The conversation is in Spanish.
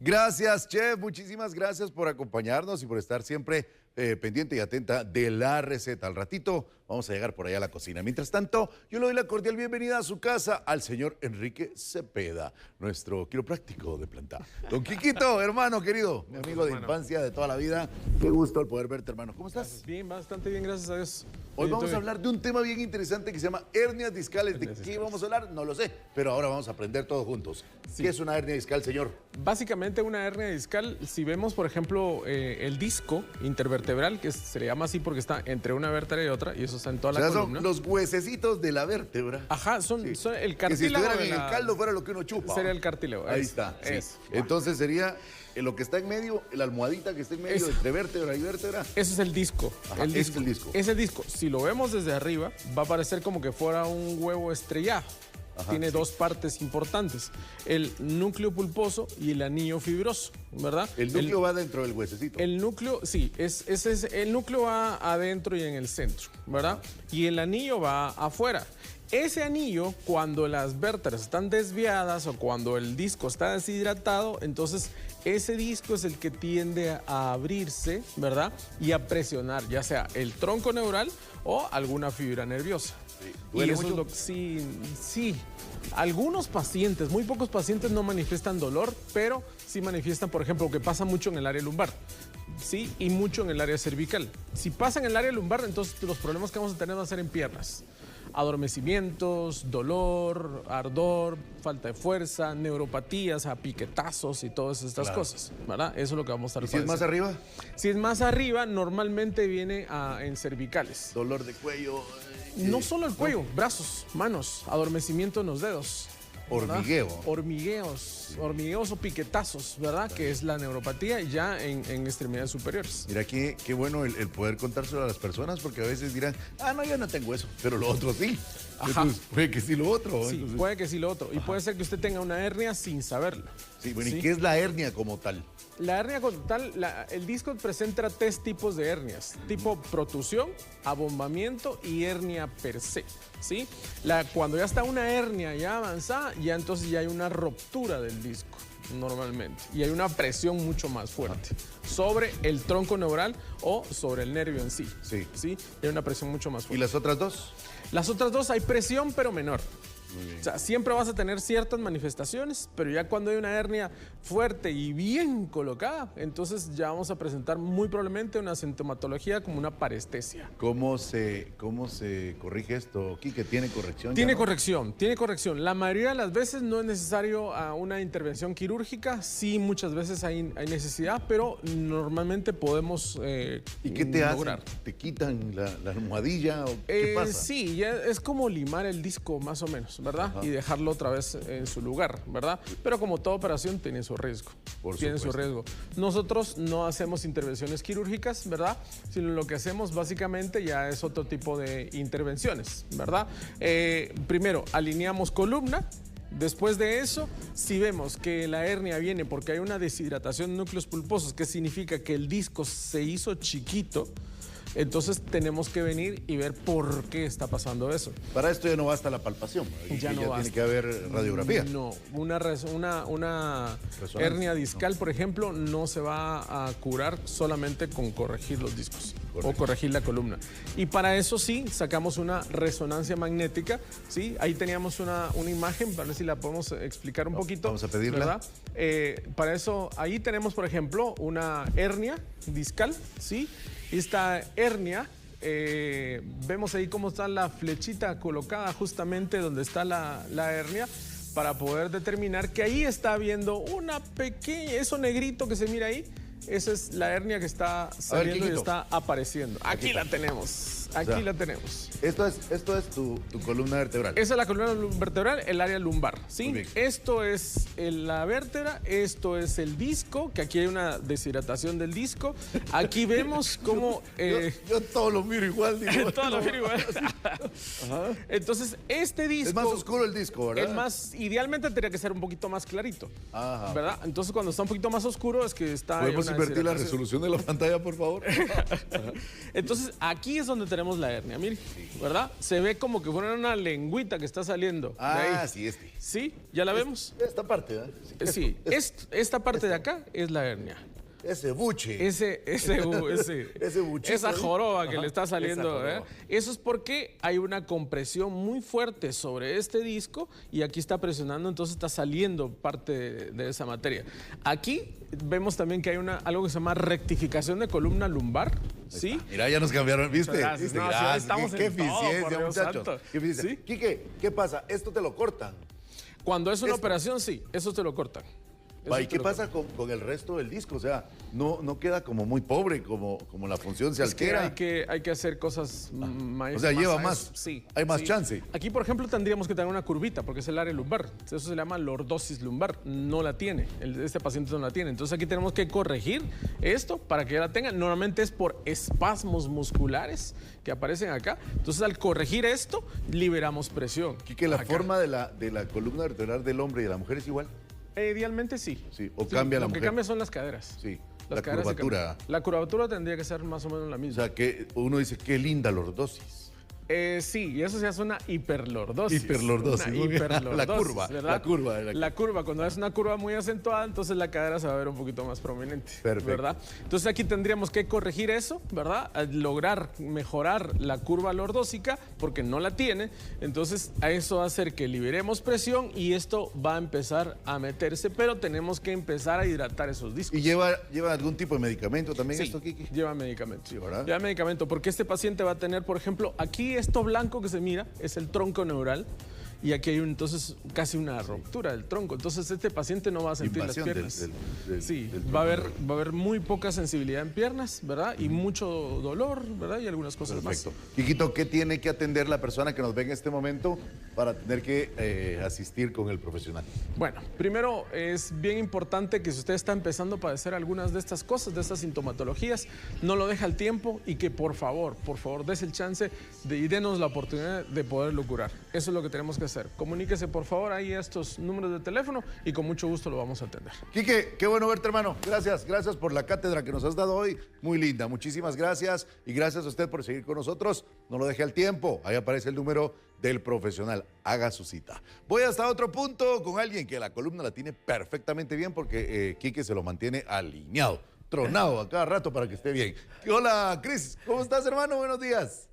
Gracias, chef. Muchísimas gracias por acompañarnos y por estar siempre pendiente y atenta de la receta. Al ratito vamos a llegar por allá a la cocina. Mientras tanto, yo le doy la cordial bienvenida a su casa al señor Enrique Cepeda, nuestro quiropráctico de planta. Don Quiquito, hermano querido, mi amigo de infancia, de toda la vida. Qué gusto el poder verte, hermano. ¿Cómo estás? Bien, bastante bien, gracias a Dios. Hoy vamos a hablar de un tema bien interesante que se llama hernias discales. ¿De qué vamos a hablar? No lo sé, pero ahora vamos a aprender todos juntos. Sí. ¿Qué es una hernia discal, señor? Básicamente una hernia discal, si vemos, por ejemplo, el disco intervertebral, que se le llama así porque está entre una vértebra y otra, y eso está en toda la columna. Son los huesecitos de la vértebra. Ajá, son el cartílago. Que si estuvieran en el caldo fuera lo que uno chupa. Sería el cartílago. Ahí está. Sí. Entonces sería lo que está en medio, la almohadita que está en medio entre vértebra y vértebra. Eso es el disco. Ajá, ese es el disco. Ese disco, si lo vemos desde arriba, va a parecer como que fuera un huevo estrellado. Ajá, tiene dos partes importantes, el núcleo pulposo y el anillo fibroso, ¿verdad? El núcleo va dentro del huesecito. El núcleo, sí, el núcleo va adentro y en el centro, ¿verdad? Y el anillo va afuera. Ese anillo, cuando las vértebras están desviadas o cuando el disco está deshidratado, entonces ese disco es el que tiende a abrirse, ¿verdad? Y a presionar, ya sea el tronco neural o alguna fibra nerviosa. Sí. ¿Duele mucho? Sí. Algunos pacientes, muy pocos pacientes no manifiestan dolor, pero sí manifiestan, por ejemplo, que pasa mucho en el área lumbar, sí, y mucho en el área cervical. Si pasa en el área lumbar, entonces los problemas que vamos a tener van a ser en piernas. Adormecimientos, dolor, ardor, falta de fuerza, neuropatías, a piquetazos y todas estas cosas, ¿verdad? Eso es lo que vamos a estar padeciendo. ¿Y si es más arriba? Si es más arriba, normalmente viene en cervicales. Dolor de cuello. No solo el cuello, brazos, manos, adormecimiento en los dedos. Hormigueo. Hormigueos o piquetazos, ¿verdad? Que es la neuropatía ya en extremidades superiores. Mira, qué bueno el poder contárselo a las personas, porque a veces dirán, no, yo no tengo eso, pero lo otro sí. Ajá. Entonces, puede que sí lo otro. Sí, entonces... puede que sí lo otro. Ajá. Y puede ser que usted tenga una hernia sin saberlo. Sí, bueno, ¿y qué es la hernia como tal? La hernia como tal, el disco presenta tres tipos de hernias. Tipo protusión, abombamiento y hernia per se, ¿sí? Cuando ya está una hernia ya avanzada, ya entonces ya hay una ruptura del disco, normalmente. Y hay una presión mucho más fuerte sobre el tronco neural o sobre el nervio en sí. Sí. ¿Sí? Y hay una presión mucho más fuerte. ¿Y las otras dos? Las otras dos hay presión, pero menor. Muy bien. O sea, siempre vas a tener ciertas manifestaciones, pero ya cuando hay una hernia fuerte y bien colocada, entonces ya vamos a presentar muy probablemente una sintomatología como una parestesia. ¿Cómo se corrige esto, Quique? ¿Tiene corrección? Tiene corrección. La mayoría de las veces no es necesario una intervención quirúrgica, sí muchas veces hay necesidad, pero normalmente podemos ¿Y qué te lograr. hacen? ¿Te quitan la almohadilla o qué pasa? Sí, ya es como limar el disco más o menos, ¿verdad? Ajá. Y dejarlo otra vez en su lugar, ¿verdad? Pero como toda operación tiene su riesgo. Tiene su riesgo. Nosotros no hacemos intervenciones quirúrgicas, ¿verdad? Sino lo que hacemos básicamente ya es otro tipo de intervenciones, ¿verdad? Primero, alineamos columna. Después de eso, si vemos que la hernia viene porque hay una deshidratación de núcleos pulposos, que significa que el disco se hizo chiquito, entonces tenemos que venir y ver por qué está pasando eso. Para esto ya no basta la palpación. Ya no basta. Tiene que haber radiografía. No, una hernia discal, por ejemplo, no se va a curar solamente con corregir los discos. Correcto. O corregir la columna. Y para eso sí, sacamos una resonancia magnética, ¿sí? Ahí teníamos una imagen, para ver si la podemos explicar un poquito. Vamos a pedirla. ¿Verdad? Para eso, ahí tenemos, por ejemplo, una hernia discal, ¿sí? Esta hernia, vemos ahí cómo está la flechita colocada justamente donde está la hernia, para poder determinar que ahí está habiendo una pequeña, eso negrito que se mira ahí, esa es la hernia que está saliendo y está apareciendo. Aquí la tenemos. Aquí la tenemos. Esto es tu columna vertebral. Esa es la columna vertebral, el área lumbar, ¿sí? Esto es la vértebra, esto es el disco, que aquí hay una deshidratación del disco. Aquí vemos cómo... yo todo lo miro igual. Digo, todo lo miro igual. Entonces, este disco... Es más oscuro el disco, ¿verdad? Es más, idealmente tendría que ser un poquito más clarito. Ajá. ¿Verdad? Entonces, cuando está un poquito más oscuro es que está... ¿Podemos invertir la resolución de la pantalla, por favor? Entonces, aquí es donde tenemos tenemos la hernia, mire, ¿verdad? Se ve como que fuera una lengüita que está saliendo. Ah, sí, este. Sí, ¿ya la vemos? Esta parte, ¿verdad? Sí, esta parte de acá es la hernia. Ese buche. Ese buchito, esa joroba que ajá, le está saliendo. Eso es porque hay una compresión muy fuerte sobre este disco y aquí está presionando, entonces está saliendo parte de esa materia. Aquí vemos también que hay algo que se llama rectificación de columna lumbar. ¿Sí? Mira, ya nos cambiaron, ¿viste? Gracias. No, Gracias. sí, estamos qué en todo, eficiencia, por Dios muchachos. santo. Qué eficiencia. ¿Sí? Quique, ¿qué pasa? ¿Esto te lo cortan? Cuando es una operación, sí, eso te lo cortan. ¿Y qué pasa con el resto del disco? O sea, no queda como muy pobre, como la función se altera. Hay que hacer cosas más. O sea, lleva más. Sí. Hay más chance. Aquí, por ejemplo, tendríamos que tener una curvita, porque es el área lumbar. Eso se llama lordosis lumbar. No la tiene. Este paciente no la tiene. Entonces aquí tenemos que corregir esto para que ya la tenga. Normalmente es por espasmos musculares que aparecen acá. Entonces, al corregir esto, liberamos presión. Quique, ¿la forma de la columna vertebral del hombre y de la mujer es igual? Idealmente sí. Sí, o cambia la mujer. Lo que cambia son las caderas. Sí, las la caderas curvatura. La curvatura tendría que ser más o menos la O misma. sea, que uno dice, qué linda lordosis. Sí, y eso se hace una hiperlordosis. Hiperlordosis. Una hiperlordosis, La curva, ¿verdad? la curva. La curva, cuando es una curva muy acentuada, entonces la cadera se va a ver un poquito más prominente. Perfecto. ¿Verdad? Entonces aquí tendríamos que corregir eso, ¿verdad? Lograr mejorar la curva lordósica, porque no la tiene. Entonces a eso va a hacer que liberemos presión y esto va a empezar a meterse, pero tenemos que empezar a hidratar esos discos. ¿Y lleva algún tipo de medicamento también Sí, esto, Kiki? lleva medicamento. Sí, ¿verdad? Lleva medicamento, porque este paciente va a tener, por ejemplo, aquí esto blanco que se mira es el tronco neural y aquí hay entonces casi una ruptura del tronco. Entonces este paciente no va a sentir Invasión las piernas. Sí, del va a haber muy poca sensibilidad en piernas, ¿verdad? Y mucho dolor, ¿verdad? Y algunas cosas Perfecto. más. Quiquito, ¿qué tiene que atender la persona que nos ve en este momento para tener que asistir con el profesional? Bueno, primero es bien importante que si usted está empezando a padecer algunas de estas cosas, de estas sintomatologías, no lo deje al tiempo y que por favor, des el chance y denos la oportunidad de poderlo curar. Eso es lo que tenemos que hacer. Comuníquese por favor ahí a estos números de teléfono y con mucho gusto lo vamos a atender. Quique, qué bueno verte, hermano. Gracias por la cátedra que nos has dado hoy. Muy linda. Muchísimas gracias y gracias a usted por seguir con nosotros. No lo deje al tiempo. Ahí aparece el número del profesional. Haga su cita. Voy hasta otro punto con alguien que la columna la tiene perfectamente bien porque Quique se lo mantiene alineado, tronado a cada rato para que esté bien. Hola, Cris. ¿Cómo estás, hermano? Buenos días.